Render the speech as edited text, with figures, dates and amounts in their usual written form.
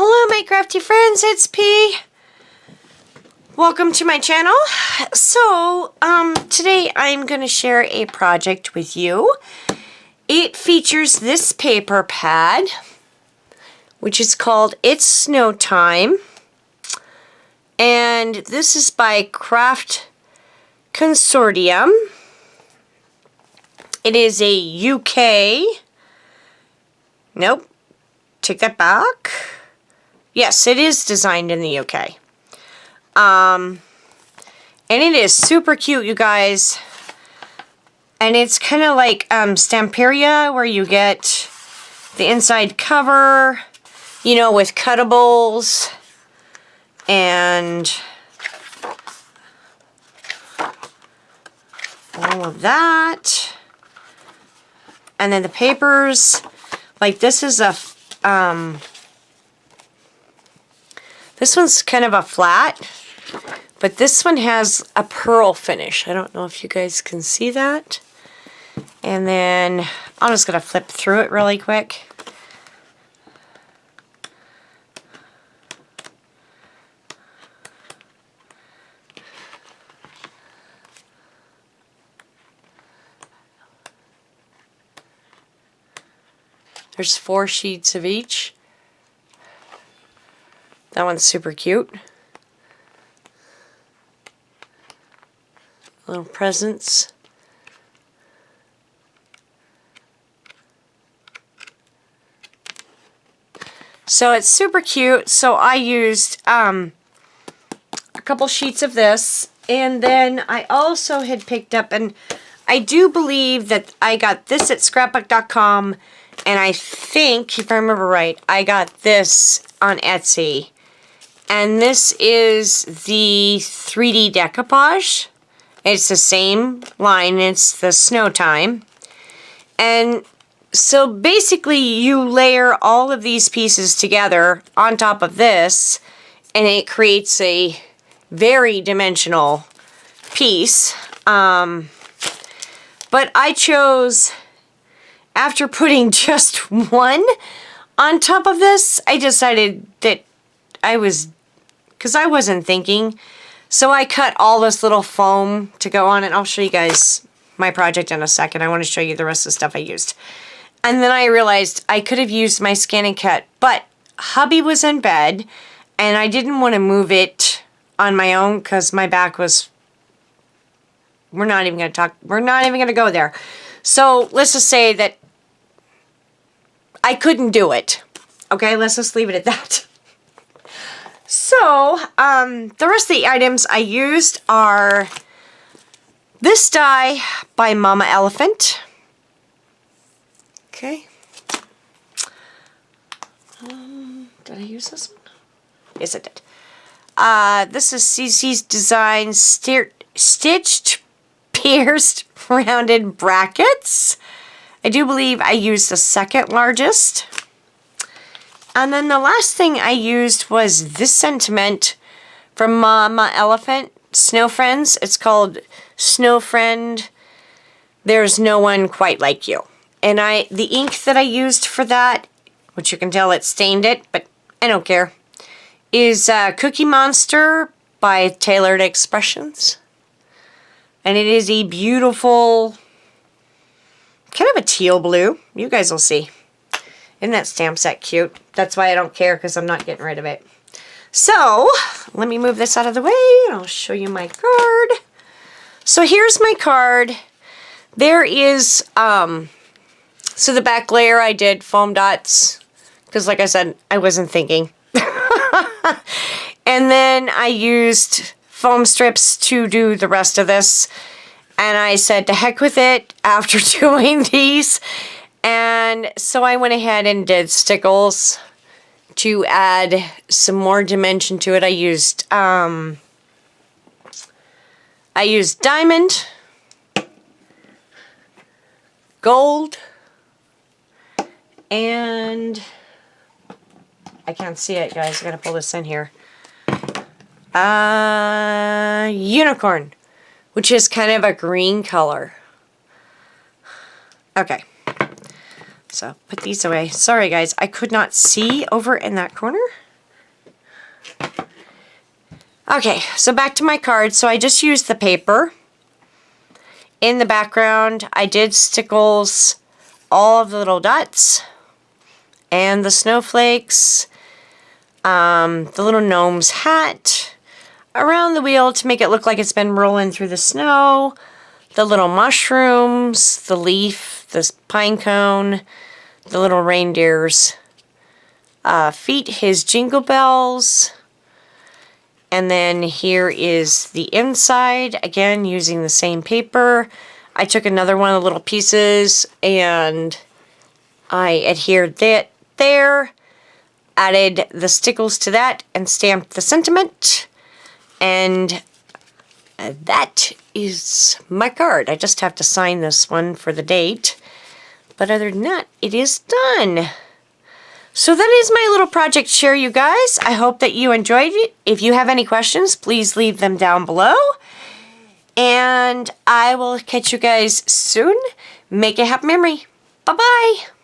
Hello my crafty friends, it's P. Welcome to my channel. So, today I'm going to share a project with you. It features this paper pad, which is called It's Snow Time. And this is by Craft Consortium. It is a UK. Nope. Take that back. Yes, it is designed in the UK. And it is super cute, you guys. And it's kind of like Stamperia, where you get the inside cover, you know, with cuttables. And all of that. And then the papers, like this is a, this one's kind of a flat, but this one has a pearl finish. I don't know if you guys can see that. And then I'm just going to flip through it really quick. There's 4 sheets of each. That one's super cute. Little presents. So it's super cute. So I used a couple sheets of this. And then I also had picked up, and I do believe that I got this at scrapbook.com. And I think, if I remember right, I got this on Etsy. And this is the 3D decoupage. It's the same line. It's the Snow Time. And so basically you layer all of these pieces together on top of this. And it creates a very dimensional piece. But I chose... After putting just one on top of this, I decided that because I wasn't thinking. So I cut all this little foam to go on it. I'll show you guys my project in a second. I want to show you the rest of the stuff I used. And then I realized I could have used my scan and cut, but hubby was in bed and I didn't want to move it on my own because my back was, we're not even going to go there. So let's just say that I couldn't do it. Okay, let's just leave it at that. So, the rest of the items I used are this die by Mama Elephant. Okay. Did I use this one? Yes, I did. This is CC's Design Stitched Pierced Rounded Brackets. I do believe I used the second largest. And then the last thing I used was this sentiment from Mama Elephant, Snow Friends. It's called Snow Friend, There's No One Quite Like You. And the ink that I used for that, which you can tell it stained it, but I don't care, is Cookie Monster by Tailored Expressions. And it is a beautiful... kind of a teal blue. You guys will see. Isn't that stamp set cute? That's why I don't care, because I'm not getting rid of it. So, let me move this out of the way and I'll show you my card. So here's my card. There is, so the back layer I did foam dots, because like I said, I wasn't thinking. And then I used foam strips to do the rest of this. And I said, to heck with it after doing these. And so I went ahead and did stickles to add some more dimension to it. I used diamond, gold, and I can't see it, guys. I gotta pull this in here. Unicorn, which is kind of a green color. Okay. So put these away. Sorry guys, I could not see over in that corner. Okay, so back to my card. So I just used the paper. In the background, I did stickles all of the little dots and the snowflakes, the little gnome's hat, around the wheel to make it look like it's been rolling through the snow, the little mushrooms, the leaf, this pine cone, the little reindeer's feet, his jingle bells, and then here is the inside, again using the same paper. I took another one of the little pieces and I adhered that there, added the stickles to that, and stamped the sentiment. And that is my card. I just have to sign this one for the date. But other than that, it is done. So that is my little project share, you guys. I hope that you enjoyed it. If you have any questions, please leave them down below. And I will catch you guys soon. Make a happy memory. Bye-bye.